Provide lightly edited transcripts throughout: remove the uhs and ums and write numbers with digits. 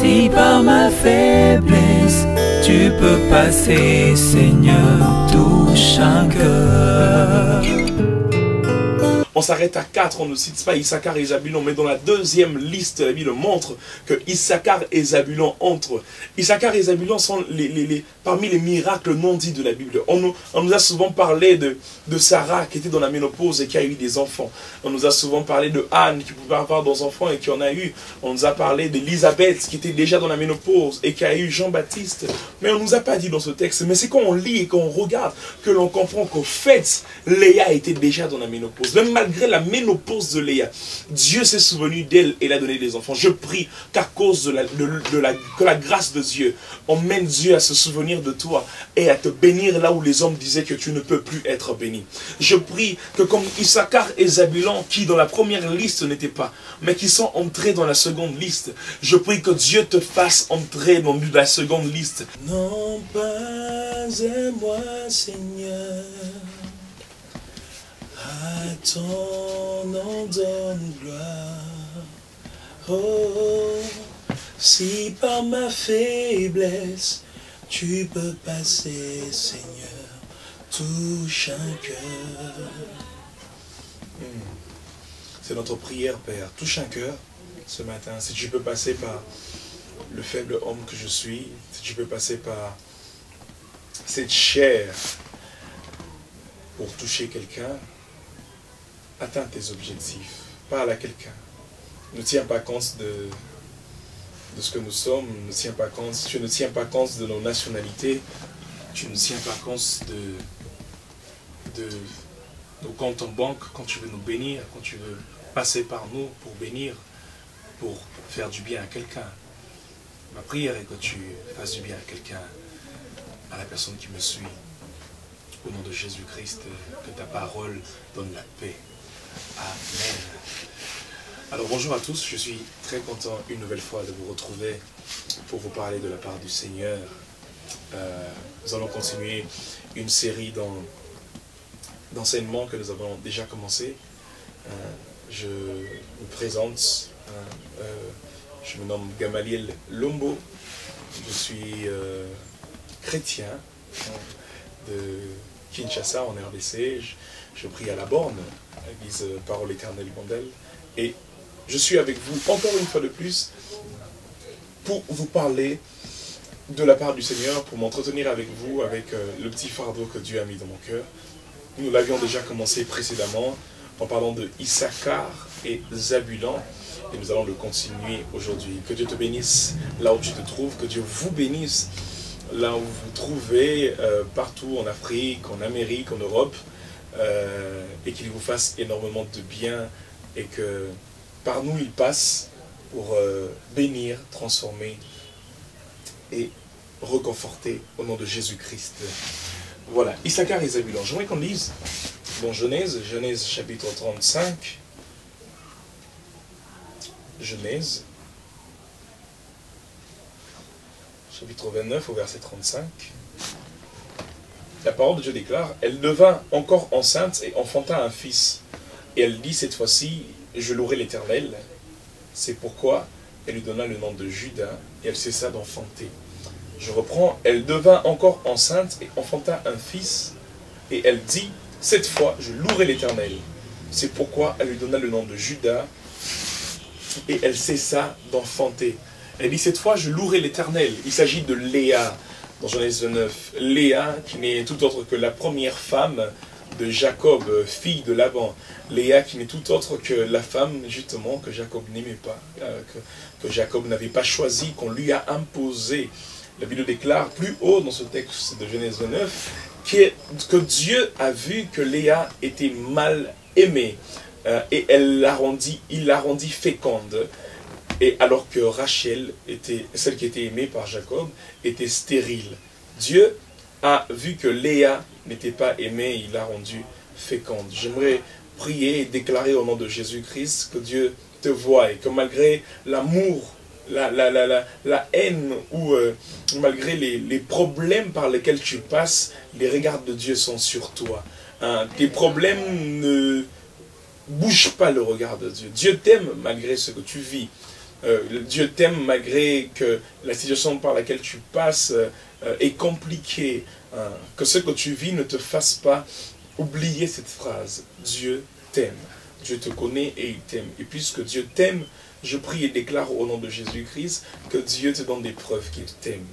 Si par ma faiblesse tu peux passer, Seigneur, touche un cœur. On s'arrête à 4, on ne cite pas Issachar et Zabulon, mais dans la deuxième liste, la Bible montre que Issachar et Zabulon entrent. Issachar et Zabulon sont parmi les miracles non dits de la Bible. On nous a souvent parlé de Sarah qui était dans la ménopause et qui a eu des enfants. On nous a souvent parlé de Anne qui pouvait avoir des enfants et qui en a eu. On nous a parlé d'Élisabeth qui était déjà dans la ménopause et qui a eu Jean-Baptiste. Mais on ne nous a pas dit dans ce texte. Mais c'est quand on lit et quand on regarde que l'on comprend qu'au fait, Léa était déjà dans la ménopause. Même malgré la ménopause de Léa, Dieu s'est souvenu d'elle et l'a donné des enfants. Je prie qu'à cause que la grâce de Dieu emmène Dieu à se souvenir de toi et à te bénir là où les hommes disaient que tu ne peux plus être béni. Je prie que comme Issachar et Zabulon, qui dans la première liste n'étaient pas, mais qui sont entrés dans la seconde liste, je prie que Dieu te fasse entrer dans la seconde liste. Non pas à moi, Seigneur, à ton nom donne gloire. Oh, si par ma faiblesse tu peux passer, Seigneur, touche un cœur. C'est notre prière, Père. Touche un cœur ce matin. Si tu peux passer par le faible homme que je suis, si tu peux passer par cette chair pour toucher quelqu'un, atteins tes objectifs. Parle à quelqu'un. Ne tiens pas compte de ce que nous sommes. Ne tiens pas compte, tu ne tiens pas compte de nos nationalités. Tu ne tiens pas compte de nos comptes en banque quand tu veux nous bénir, quand tu veux passer par nous pour bénir, pour faire du bien à quelqu'un. Ma prière est que tu fasses du bien à quelqu'un, à la personne qui me suit. Au nom de Jésus-Christ, que ta parole donne la paix. Amen. Alors bonjour à tous, je suis très content une nouvelle fois de vous retrouver pour vous parler de la part du Seigneur. Nous allons continuer une série d'enseignements que nous avons déjà commencé. Je me présente, je me nomme Gamaliel Lombo, je suis chrétien de Kinshasa en RDC, je prie à la borne, à l'église Parole Éternelle Bandel, et je suis avec vous encore une fois de plus pour vous parler de la part du Seigneur, pour m'entretenir avec vous, avec le petit fardeau que Dieu a mis dans mon cœur. Nous l'avions déjà commencé précédemment en parlant de Issachar et Zabulon, et nous allons le continuer aujourd'hui. Que Dieu te bénisse là où tu te trouves, que Dieu vous bénisse là où vous vous trouvez, partout en Afrique, en Amérique, en Europe, et qu'il vous fasse énormément de bien, et que par nous il passe pour bénir, transformer et reconforter au nom de Jésus-Christ. Voilà, Issachar et Zabulon. J'aimerais qu'on lise dans Genèse chapitre 35. Genèse, chapitre 29 au verset 35. La parole de Dieu déclare, elle devint encore enceinte et enfanta un fils. Et elle dit cette fois-ci, je louerai l'Éternel. C'est pourquoi elle lui donna le nom de Judas et elle cessa d'enfanter. Je reprends, elle devint encore enceinte et enfanta un fils. Et elle dit, cette fois, je louerai l'Éternel. C'est pourquoi elle lui donna le nom de Judas et elle cessa d'enfanter. Elle dit, cette fois, je louerai l'Éternel. Il s'agit de Léa, dans Genèse 9. Léa, qui n'est tout autre que la première femme de Jacob, fille de Laban. Léa, qui n'est tout autre que la femme, justement, que Jacob n'aimait pas, que Jacob n'avait pas choisi, qu'on lui a imposé. La Bible déclare plus haut dans ce texte de Genèse 9 que Dieu a vu que Léa était mal aimée et il la rendit féconde. Et alors que Rachel, celle qui était aimée par Jacob, était stérile. Dieu a vu que Léa n'était pas aimée, il l'a rendue féconde. J'aimerais prier et déclarer au nom de Jésus-Christ que Dieu te voie et que malgré l'amour, la haine ou malgré les problèmes par lesquels tu passes, les regards de Dieu sont sur toi. Tes problèmes ne bougent pas le regard de Dieu. Dieu t'aime malgré ce que tu vis. Dieu t'aime malgré que la situation par laquelle tu passes est compliquée. Hein. Que ce que tu vis ne te fasse pas oublier cette phrase. Dieu t'aime. Dieu te connaît et il t'aime. Et puisque Dieu t'aime, je prie et déclare au nom de Jésus-Christ que Dieu te donne des preuves qu'il t'aime.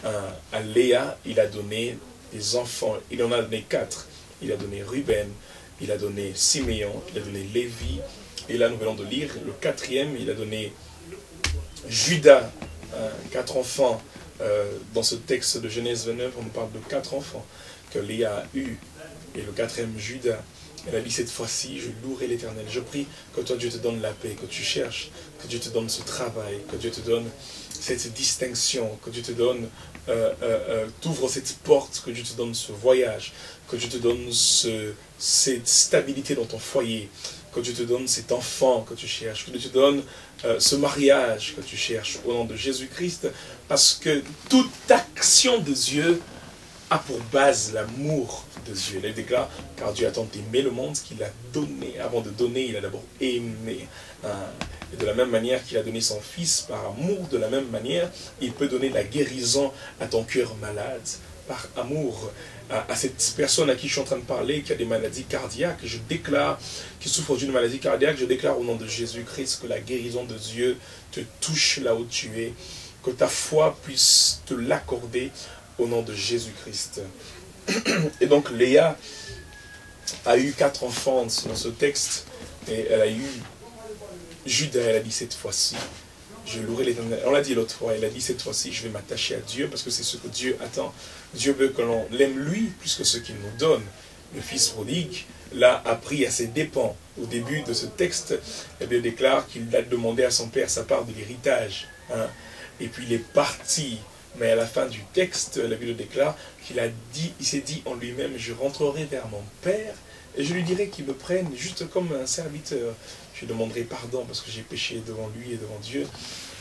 À Léa, il a donné des enfants. Il en a donné 4. Il a donné Ruben, il a donné Siméon, il a donné Lévi. Et là, nous venons de lire le 4e, il a donné Judas, 4 enfants. Dans ce texte de Genèse 29, on nous parle de 4 enfants que Léa a eu. Et le 4e, Judas. Elle a dit cette fois-ci, je louerai l'Éternel. Je prie que toi, Dieu te donne la paix, que tu cherches, que Dieu te donne ce travail, que Dieu te donne cette distinction, que Dieu te donne, t'ouvre cette porte, que Dieu te donne ce voyage, que Dieu te donne cette stabilité dans ton foyer, que Dieu te donne cet enfant que tu cherches, que Dieu te donne ce mariage que tu cherches au nom de Jésus-Christ, parce que toute action de Dieu a pour base l'amour de Dieu. Il déclare, car Dieu a tant aimé le monde qu'il a donné. Avant de donner, il a d'abord aimé. Et de la même manière qu'il a donné son Fils par amour, de la même manière, il peut donner la guérison à ton cœur malade, par amour. À cette personne à qui je suis en train de parler, qui a des maladies cardiaques, je déclare, qui souffre d'une maladie cardiaque, je déclare au nom de Jésus-Christ que la guérison de Dieu te touche là où tu es, que ta foi puisse te l'accorder au nom de Jésus-Christ. Et donc Léa a eu 4 enfants dans ce texte, et elle a eu Judas, elle a dit cette fois-ci, je louerai l'Éternel. On l'a dit l'autre fois, elle a dit cette fois-ci, je vais m'attacher à Dieu, parce que c'est ce que Dieu attend. Dieu veut que l'on l'aime lui, plus que ce qu'il nous donne. Le fils prodigue l'a appris à ses dépens. Au début de ce texte, la Bible déclare qu'il a demandé à son père sa part de l'héritage. Hein. Et puis il est parti. Mais à la fin du texte, la Bible déclare qu'il s'est dit en lui-même, je rentrerai vers mon père et je lui dirai qu'il me prenne juste comme un serviteur. Je lui demanderai pardon parce que j'ai péché devant lui et devant Dieu.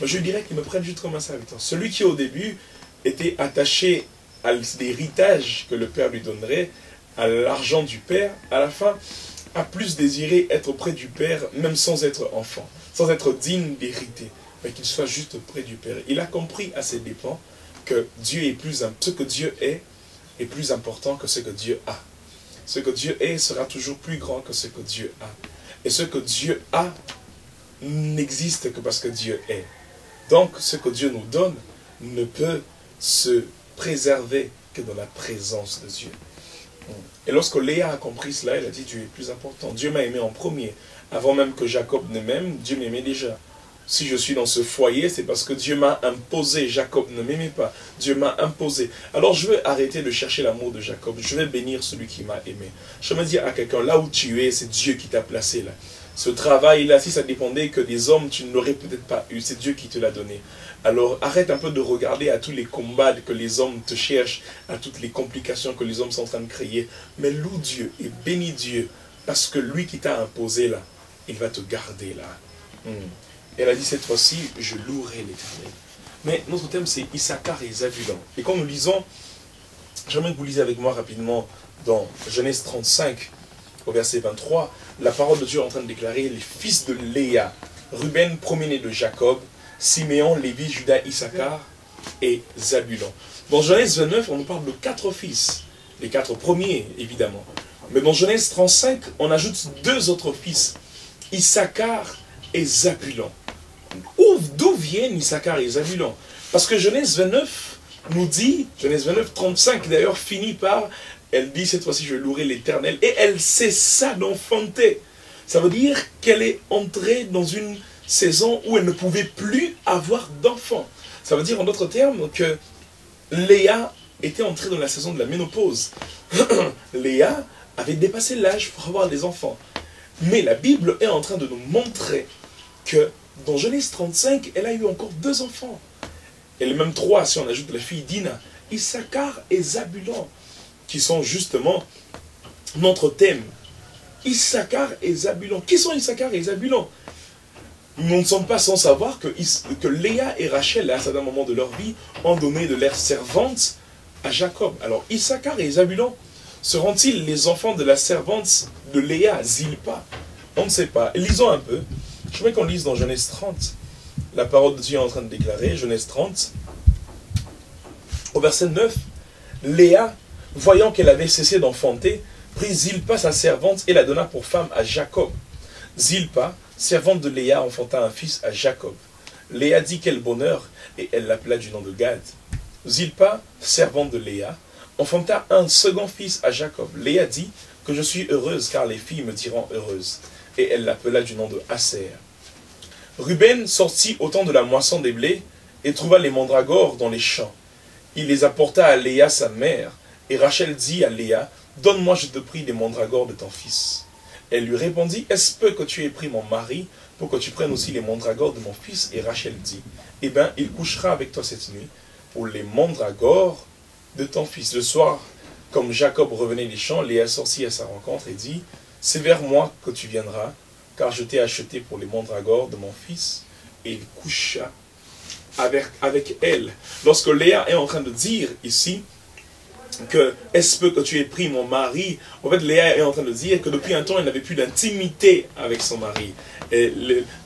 Mais je lui dirai qu'il me prenne juste comme un serviteur. Celui qui au début était attaché à l'héritage que le père lui donnerait, à l'argent du père, à la fin a plus désiré être auprès du père, même sans être enfant, sans être digne d'hériter, mais qu'il soit juste auprès du père. Il a compris à ses dépens que Dieu est ce que Dieu est plus important que ce que Dieu a. Ce que Dieu est sera toujours plus grand que ce que Dieu a. Et ce que Dieu a n'existe que parce que Dieu est. Donc, ce que Dieu nous donne ne peut se préserver que dans la présence de Dieu. Et lorsque Léa a compris cela, elle a dit, Dieu est plus important. Dieu m'a aimé en premier. Avant même que Jacob ne m'aime, Dieu m'aimait déjà. Si je suis dans ce foyer, c'est parce que Dieu m'a imposé. Jacob ne m'aimait pas. Dieu m'a imposé. Alors je vais arrêter de chercher l'amour de Jacob. Je vais bénir celui qui m'a aimé. Je vais dire à quelqu'un, là où tu es, c'est Dieu qui t'a placé là. Ce travail-là, si ça dépendait que des hommes, tu ne l'aurais peut-être pas eu. C'est Dieu qui te l'a donné. Alors arrête un peu de regarder à tous les combats que les hommes te cherchent, à toutes les complications que les hommes sont en train de créer. Mais loue Dieu et bénis Dieu. Parce que lui qui t'a imposé là, il va te garder là. Elle a dit cette fois-ci, je louerai l'Éternel. Mais notre thème c'est Issachar et Zabulon. Et quand nous lisons, j'aimerais que vous lisez avec moi rapidement dans Genèse 35, au verset 23, la parole de Dieu est en train de déclarer les fils de Léa, Ruben, premier-né de Jacob, Siméon, Lévi, Judas, Issachar et Zabulon. Dans Genèse 29, on nous parle de 4 fils, les 4 premiers évidemment. Mais dans Genèse 35, on ajoute 2 autres fils, Issachar et Zabulon. D'où viennent Issachar et Zabulon? Parce que Genèse 29 nous dit, Genèse 29, 35 d'ailleurs finit par, elle dit cette fois-ci je louerai l'Éternel, et elle cessa d'enfanter. Ça veut dire qu'elle est entrée dans une saison où elle ne pouvait plus avoir d'enfants. Ça veut dire en d'autres termes que Léa était entrée dans la saison de la ménopause. Léa avait dépassé l'âge pour avoir des enfants. Mais la Bible est en train de nous montrer que dans Genèse 35, elle a eu encore 2 enfants. Elle est même 3 si on ajoute la fille d'Ina, Issachar et Zabulon, qui sont justement notre thème. Issachar et Zabulon. Qui sont Issachar et Zabulon? Nous ne sommes pas sans savoir que Léa et Rachel, à un certain moment de leur vie, ont donné de leurs servantes à Jacob. Alors, Issachar et Zabulon, seront-ils les enfants de la servante de Léa, Zilpa? On ne sait pas. Lisons un peu. Je voudrais qu'on lise dans Genèse 30, la parole de Dieu est en train de déclarer, Genèse 30, au verset 9, Léa, voyant qu'elle avait cessé d'enfanter, prit Zilpa sa servante et la donna pour femme à Jacob. Zilpa, servante de Léa, enfanta un fils à Jacob. Léa dit quel bonheur, et elle l'appela du nom de Gad. Zilpa, servante de Léa, enfanta un second fils à Jacob. Léa dit que je suis heureuse, car les filles me diront heureuse. Et elle l'appela du nom de Aser. Ruben sortit au temps de la moisson des blés, et trouva les mandragores dans les champs. Il les apporta à Léa sa mère, et Rachel dit à Léa, donne-moi, je te prie, les mandragores de ton fils. Elle lui répondit, est-ce peu que tu aies pris mon mari, pour que tu prennes aussi les mandragores de mon fils? Et Rachel dit, eh bien, il couchera avec toi cette nuit, pour les mandragores de ton fils. Le soir, comme Jacob revenait des champs, Léa sortit à sa rencontre et dit, c'est vers moi que tu viendras, car je t'ai acheté pour les mandragores de mon fils. Et il coucha avec elle. Lorsque Léa est en train de dire ici, que est-ce peu que tu aies pris mon mari, en fait Léa est en train de dire que depuis un temps elle n'avait plus d'intimité avec son mari. Et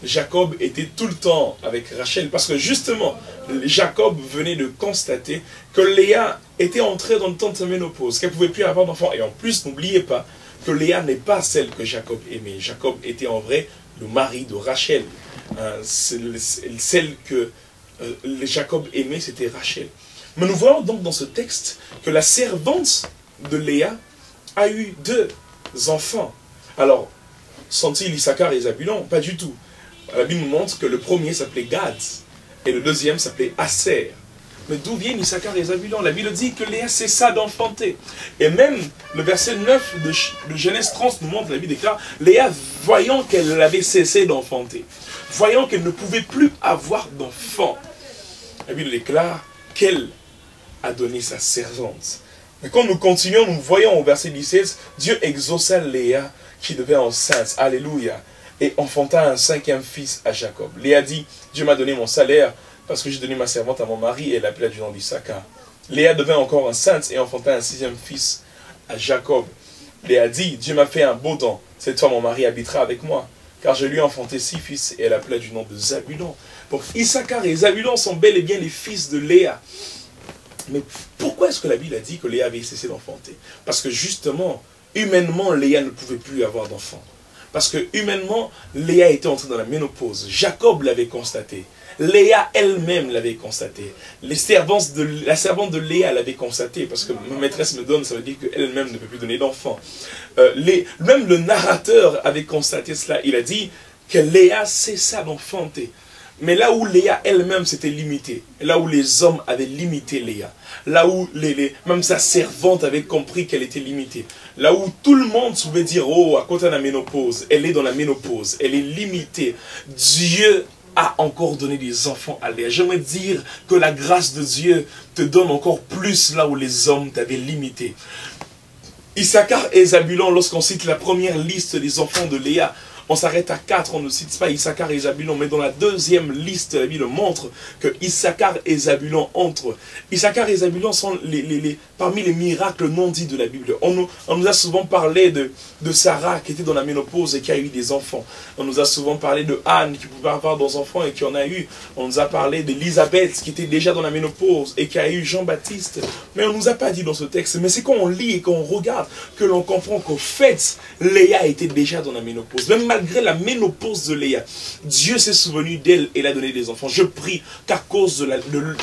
Jacob était tout le temps avec Rachel parce que justement Jacob venait de constater que Léa était entrée dans le temps de sa ménopause, qu'elle ne pouvait plus avoir d'enfant. Et en plus n'oubliez pas que Léa n'est pas celle que Jacob aimait. Jacob était en vrai le mari de Rachel. Celle que Jacob aimait, c'était Rachel. Mais nous voyons donc dans ce texte que la servante de Léa a eu 2 enfants. Alors, sont-ils Issachar et Zabulon? Pas du tout. La Bible nous montre que le premier s'appelait Gad et le deuxième s'appelait Aser. Mais d'où viennent Issachar et Zabulon? La Bible dit que Léa cessa d'enfanter. Et même le verset 9 de Genèse 30 nous montre, la Bible déclare, Léa, voyant qu'elle avait cessé d'enfanter, voyant qu'elle ne pouvait plus avoir d'enfants, la Bible déclare qu'elle a donné sa servante. Mais quand nous continuons, nous voyons au verset 17, Dieu exauça Léa qui devait enceinte, alléluia, et enfanta un 5e fils à Jacob. Léa dit, Dieu m'a donné mon salaire parce que j'ai donné ma servante à mon mari et elle l'appela du nom d'Issachar. Léa devint encore enceinte et enfanta un 6e fils à Jacob. Léa dit, Dieu m'a fait un beau don, cette fois mon mari habitera avec moi, car je lui ai enfanté 6 fils et elle l'appela du nom de Zabulon. Donc Issachar et Zabulon sont bel et bien les fils de Léa. Mais pourquoi est-ce que la Bible a dit que Léa avait cessé d'enfanter? Parce que justement, humainement, Léa ne pouvait plus avoir d'enfants. Parce que humainement, Léa était entrée dans la ménopause. Jacob l'avait constaté. Léa elle-même l'avait constaté. La servante de Léa l'avait constaté. Parce que ma maîtresse me donne, ça veut dire qu'elle-même ne peut plus donner d'enfants. Même le narrateur avait constaté cela. Il a dit que Léa cessa d'enfanter. Mais là où Léa elle-même s'était limitée, là où les hommes avaient limité Léa, là où même sa servante avait compris qu'elle était limitée, là où tout le monde pouvait dire, oh, à cause de la ménopause, elle est dans la ménopause, elle est limitée, Dieu a encore donné des enfants à Léa. J'aimerais dire que la grâce de Dieu te donne encore plus là où les hommes t'avaient limité. Issachar et Zabulon, lorsqu'on cite la première liste des enfants de Léa, on s'arrête à 4, on ne cite pas Issachar et Zabulon, mais dans la deuxième liste, la Bible montre que Issachar et Zabulon entrent. Issachar et Zabulon sont parmi les miracles non dits de la Bible. On nous a souvent parlé de Sarah qui était dans la ménopause et qui a eu des enfants. On nous a souvent parlé de Anne qui pouvait avoir des enfants et qui en a eu. On nous a parlé d'Élisabeth qui était déjà dans la ménopause et qui a eu Jean-Baptiste. Mais on ne nous a pas dit dans ce texte. Mais c'est quand on lit et quand on regarde que l'on comprend qu'au fait, Léa était déjà dans la ménopause. Même malgré la ménopause de Léa, Dieu s'est souvenu d'elle et l'a donné des enfants. Je prie qu'à cause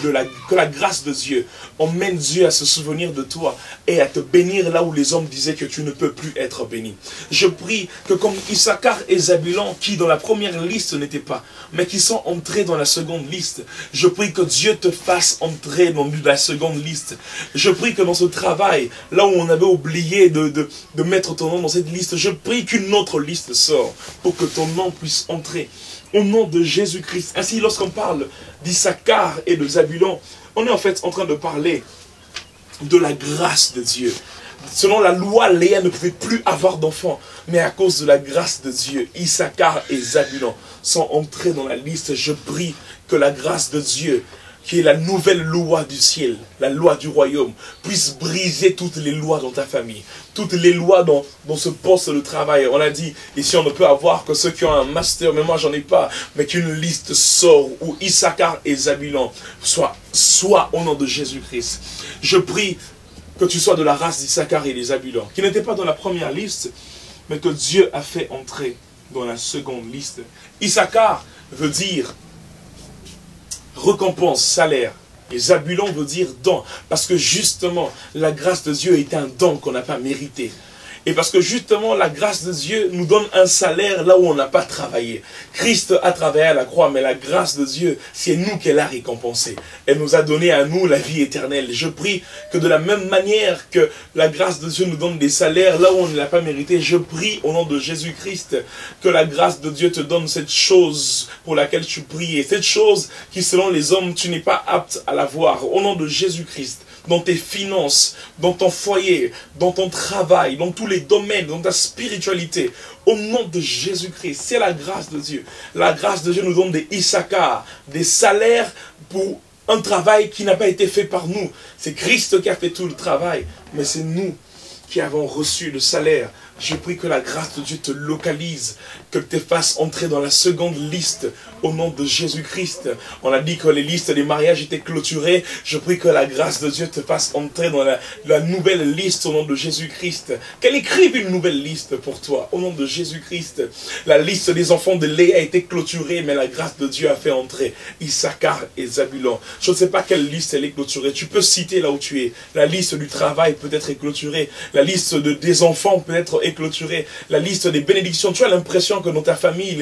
que la grâce de Dieu emmène Dieu à se souvenir de toi et à te bénir là où les hommes disaient que tu ne peux plus être béni. Je prie que comme Issachar et Zabulon, qui dans la première liste n'étaient pas, mais qui sont entrés dans la seconde liste, je prie que Dieu te fasse entrer dans la seconde liste. Je prie que dans ce travail, là où on avait oublié de mettre ton nom dans cette liste, je prie qu'une autre liste sorte pour que ton nom puisse entrer au nom de Jésus-Christ. Ainsi, lorsqu'on parle d'Issachar et de Zabulon, on est en fait en train de parler de la grâce de Dieu. Selon la loi, Léa ne pouvait plus avoir d'enfants, mais à cause de la grâce de Dieu, Issachar et Zabulon sont entrés dans la liste. Je prie que la grâce de Dieu qui est la nouvelle loi du ciel, la loi du royaume, puisse briser toutes les lois dans ta famille, toutes les lois dans ce poste de travail. On a dit, ici on ne peut avoir que ceux qui ont un master, mais moi j'en ai pas, mais qu'une liste sort où Issachar et Zabulon soient au nom de Jésus-Christ. Je prie que tu sois de la race d'Issachar et des Zabulon, qui n'étaient pas dans la première liste, mais que Dieu a fait entrer dans la seconde liste. Issachar veut dire récompense, salaire. Et Zabulon veut dire don. Parce que justement, la grâce de Dieu est un don qu'on n'a pas mérité. Et parce que justement, la grâce de Dieu nous donne un salaire là où on n'a pas travaillé. Christ a travaillé à la croix, mais la grâce de Dieu, c'est nous qu'elle a récompensé. Elle nous a donné à nous la vie éternelle. Je prie que de la même manière que la grâce de Dieu nous donne des salaires là où on ne l'a pas mérité, je prie au nom de Jésus-Christ que la grâce de Dieu te donne cette chose pour laquelle tu pries. Et cette chose qui, selon les hommes, tu n'es pas apte à la voir. Au nom de Jésus-Christ, dans tes finances, dans ton foyer, dans ton travail, dans tous les domaines, dans ta spiritualité, au nom de Jésus-Christ, c'est la grâce de Dieu. La grâce de Dieu nous donne des Issachar, des salaires pour un travail qui n'a pas été fait par nous. C'est Christ qui a fait tout le travail, mais c'est nous qui avons reçu le salaire. Je prie que la grâce de Dieu te localise, que te fasse entrer dans la seconde liste au nom de Jésus-Christ. On a dit que les listes des mariages étaient clôturées. Je prie que la grâce de Dieu te fasse entrer dans la nouvelle liste au nom de Jésus-Christ. Qu'elle écrive une nouvelle liste pour toi au nom de Jésus-Christ. La liste des enfants de Léa a été clôturée, mais la grâce de Dieu a fait entrer Issachar et Zabulon. Je ne sais pas quelle liste elle est clôturée. Tu peux citer là où tu es. La liste du travail peut-être est clôturée. La liste des enfants peut-être est clôturée. La liste des bénédictions. Tu as l'impression que dans ta famille,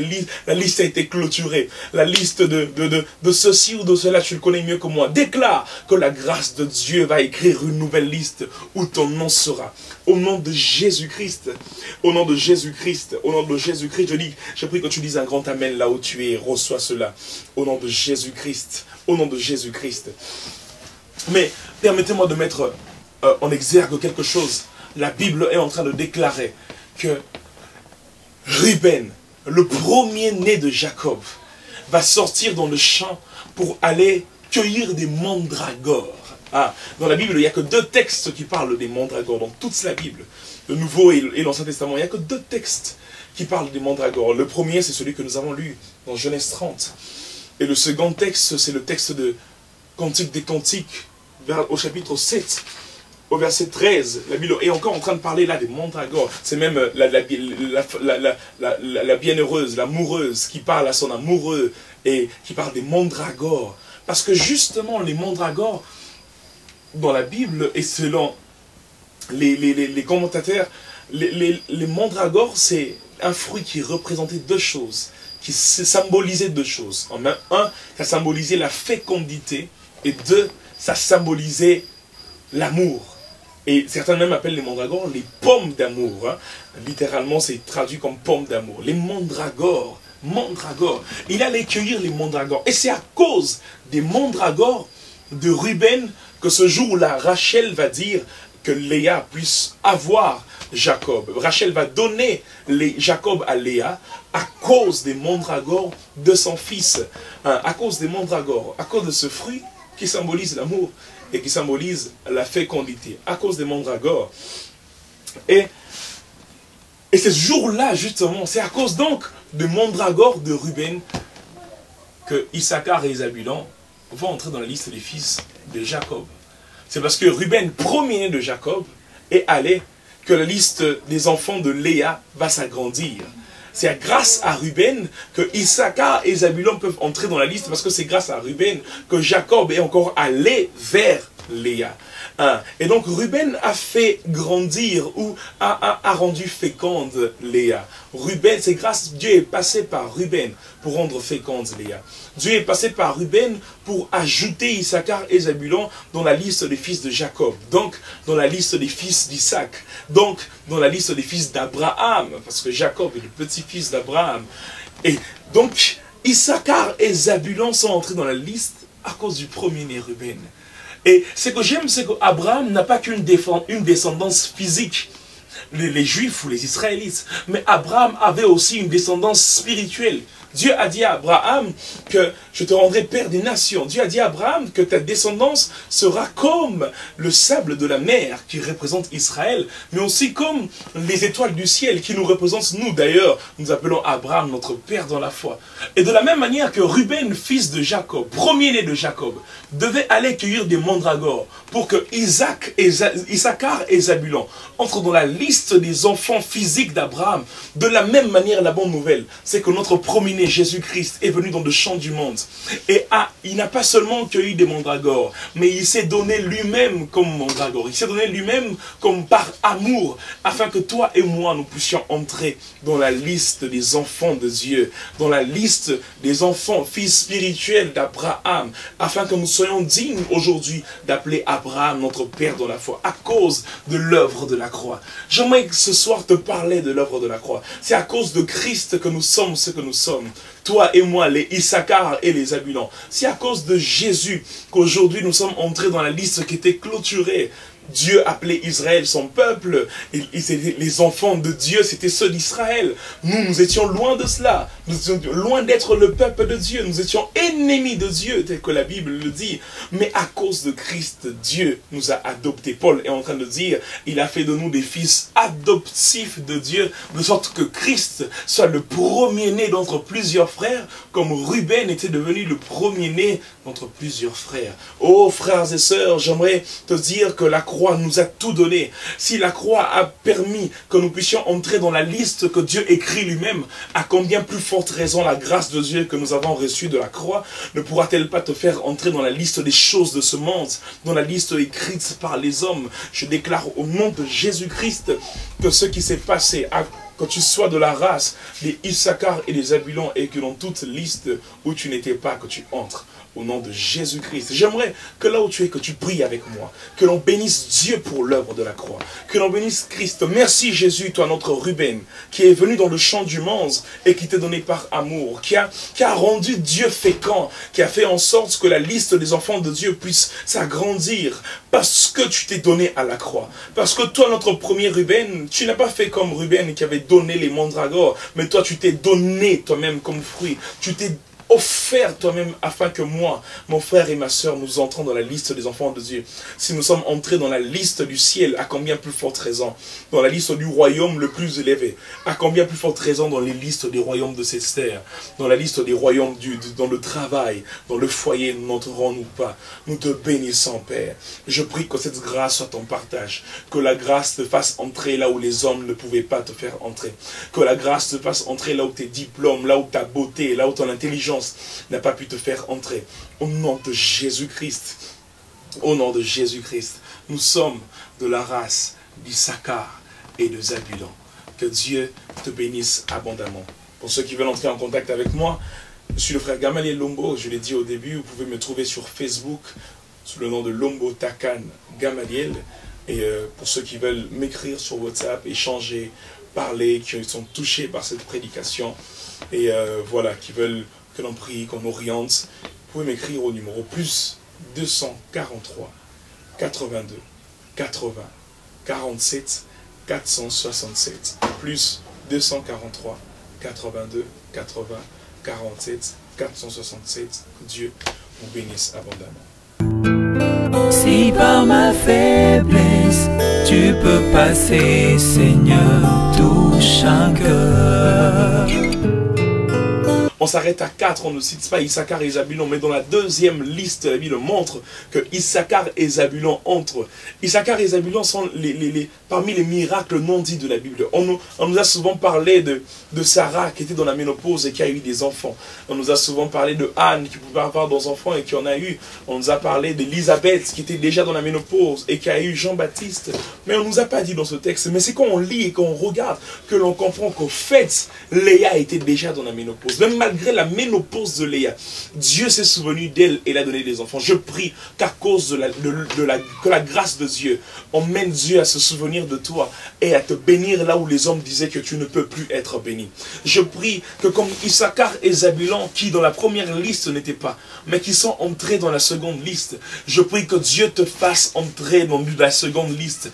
la liste a été clôturée. La liste de ceci ou de cela, tu le connais mieux que moi. Déclare que la grâce de Dieu va écrire une nouvelle liste où ton nom sera. Au nom de Jésus-Christ. Au nom de Jésus-Christ. Au nom de Jésus-Christ. Je prie que tu dises un grand amen là où tu es. Reçois cela. Au nom de Jésus-Christ. Au nom de Jésus-Christ. Mais permettez-moi de mettre en exergue quelque chose. La Bible est en train de déclarer que Ruben, le premier-né de Jacob, va sortir dans le champ pour aller cueillir des mandragores. Ah, dans la Bible, il n'y a que 2 textes qui parlent des mandragores. Dans toute la Bible, le Nouveau et l'Ancien Testament, il n'y a que 2 textes qui parlent des mandragores. Le premier, c'est celui que nous avons lu dans Genèse 30. Et le second texte, c'est le texte de Cantique des Cantiques, au chapitre 7. Au verset 13, la Bible est encore en train de parler là des mandragores. C'est même la bienheureuse, l'amoureuse qui parle à son amoureux et qui parle des mandragores. Parce que justement, les mandragores, dans la Bible et selon les commentateurs, les mandragores, c'est un fruit qui représentait 2 choses, qui symbolisait 2 choses. En un, ça symbolisait la fécondité et 2, ça symbolisait l'amour. Et certains même appellent les mandragores les pommes d'amour. Hein. Littéralement, c'est traduit comme pommes d'amour. Les mandragores, il allait cueillir les mandragores. Et c'est à cause des mandragores de Ruben que ce jour-là, Rachel va dire que Léa puisse avoir Jacob. Rachel va donner Jacob à Léa à cause des mandragores de son fils. Hein, à cause des mandragores, à cause de ce fruit qui symbolise l'amour et qui symbolise la fécondité, à cause des mandragores. Et ce jour-là, justement, c'est à cause donc de mandragores de Ruben que Issachar et Zabulon vont entrer dans la liste des fils de Jacob. C'est parce que Ruben, premier-né de Jacob, est allé que la liste des enfants de Léa va s'agrandir. C'est grâce à Ruben que Issachar et Zabulon peuvent entrer dans la liste, parce que c'est grâce à Ruben que Jacob est encore allé vers Léa. Et donc Ruben a fait grandir ou a rendu féconde Léa. Ruben, c'est grâce, Dieu est passé par Ruben pour rendre féconde Léa. Dieu est passé par Ruben pour ajouter Issachar et Zabulon dans la liste des fils de Jacob. Donc dans la liste des fils d'Isaac. Donc dans la liste des fils d'Abraham. Parce que Jacob est le petit-fils d'Abraham. Et donc Issachar et Zabulon sont entrés dans la liste à cause du premier-né Ruben. Et ce que j'aime, c'est qu'Abraham n'a pas qu'une descendance physique, les Juifs ou les Israélites, mais Abraham avait aussi une descendance spirituelle. Dieu a dit à Abraham que je te rendrai père des nations. Dieu a dit à Abraham que ta descendance sera comme le sable de la mer qui représente Israël, mais aussi comme les étoiles du ciel qui nous représentent nous. D'ailleurs, nous appelons Abraham notre père dans la foi. Et de la même manière que Ruben, fils de Jacob, premier-né de Jacob, devait aller cueillir des mandragores pour que Issachar et Zabulon entrent dans la liste des enfants physiques d'Abraham. De la même manière, la bonne nouvelle, c'est que notre premier-né, Jésus-Christ, est venu dans le champ du monde. Et il n'a pas seulement cueilli des mandragores, mais il s'est donné lui-même comme mandragore. Il s'est donné lui-même comme par amour, afin que toi et moi, nous puissions entrer dans la liste des enfants de Dieu, dans la liste des enfants, fils spirituels d'Abraham, afin que nous soyons dignes aujourd'hui d'appeler Abraham notre père dans la foi, à cause de l'œuvre de la croix. J'aimerais ce soir te parler de l'œuvre de la croix. C'est à cause de Christ que nous sommes ce que nous sommes. Toi et moi, les Issachar et les Zabulon. C'est à cause de Jésus qu'aujourd'hui nous sommes entrés dans la liste qui était clôturée. Dieu appelait Israël son peuple, les enfants de Dieu, c'était ceux d'Israël. Nous étions loin de cela, nous étions loin d'être le peuple de Dieu, nous étions ennemis de Dieu, tel que la Bible le dit. Mais à cause de Christ, Dieu nous a adoptés. Paul est en train de dire, il a fait de nous des fils adoptifs de Dieu, de sorte que Christ soit le premier-né d'entre plusieurs frères, comme Ruben était devenu le premier-né d'entre plusieurs frères. Oh frères et sœurs, j'aimerais te dire que la croix nous a tout donné. Si la croix a permis que nous puissions entrer dans la liste que Dieu écrit lui-même, à combien plus forte raison la grâce de Dieu que nous avons reçue de la croix ne pourra-t-elle pas te faire entrer dans la liste des choses de ce monde, dans la liste écrite par les hommes? Je déclare au nom de Jésus-Christ que ce qui s'est passé que tu sois de la race des Issachar et des Zabulon et que dans toute liste où tu n'étais pas, que tu entres. Au nom de Jésus-Christ. J'aimerais que là où tu es, que tu pries avec moi. Que l'on bénisse Dieu pour l'œuvre de la croix. Que l'on bénisse Christ. Merci Jésus, toi notre Ruben, qui est venu dans le champ du monde et qui t'est donné par amour. Qui a rendu Dieu fécond. Qui a fait en sorte que la liste des enfants de Dieu puisse s'agrandir. Parce que tu t'es donné à la croix. Parce que toi, notre premier Ruben, tu n'as pas fait comme Ruben qui avait donné les mandragores. Mais toi, tu t'es donné toi-même comme fruit. Tu t'es offert toi-même afin que moi, mon frère et ma soeur, nous entrons dans la liste des enfants de Dieu. Si nous sommes entrés dans la liste du ciel, à combien plus forte raison, dans la liste du royaume le plus élevé, à combien plus forte raison dans les listes des royaumes de cette terre, dans la liste des royaumes dans le travail, dans le foyer, n'entrerons-nous pas. Nous te bénissons, Père. Je prie que cette grâce soit ton partage, que la grâce te fasse entrer là où les hommes ne pouvaient pas te faire entrer, que la grâce te fasse entrer là où tes diplômes, là où ta beauté, là où ton intelligence n'a pas pu te faire entrer. Au nom de Jésus-Christ, au nom de Jésus-Christ, nous sommes de la race d'Issachar et de Zabulon. Que Dieu te bénisse abondamment. Pour ceux qui veulent entrer en contact avec moi, je suis le frère Gamaliel Lombo, je l'ai dit au début, vous pouvez me trouver sur Facebook sous le nom de Lombo Takan Gamaliel. Et pour ceux qui veulent m'écrire sur WhatsApp, échanger, parler, qui sont touchés par cette prédication, et voilà, qui veulent que l'on prie, qu'on oriente, vous pouvez m'écrire au numéro plus 243 82 80 47 467 plus 243 82 80 47 467. Que Dieu vous bénisse abondamment. Si par ma faiblesse tu peux passer, Seigneur, touche un cœur. On s'arrête à 4, on ne cite pas Issachar et Zabulon, mais dans la deuxième liste, la Bible montre que Issachar et Zabulon entrent. Issachar et Zabulon sont parmi les miracles non dits de la Bible. On nous a souvent parlé de Sarah qui était dans la ménopause et qui a eu des enfants. On nous a souvent parlé de Anne qui pouvait avoir des enfants et qui en a eu. On nous a parlé d'Élisabeth qui était déjà dans la ménopause et qui a eu Jean-Baptiste. Mais on ne nous a pas dit dans ce texte. Mais c'est quand on lit et quand on regarde que l'on comprend qu'au fait, Léa était déjà dans la ménopause. Même malgré la ménopause de Léa, Dieu s'est souvenu d'elle et l'a donné des enfants. Je prie qu'à cause que la grâce de Dieu emmène Dieu à se souvenir de toi et à te bénir là où les hommes disaient que tu ne peux plus être béni. Je prie que comme Issachar et Zabulon, qui dans la première liste n'étaient pas, mais qui sont entrés dans la seconde liste, je prie que Dieu te fasse entrer dans la seconde liste.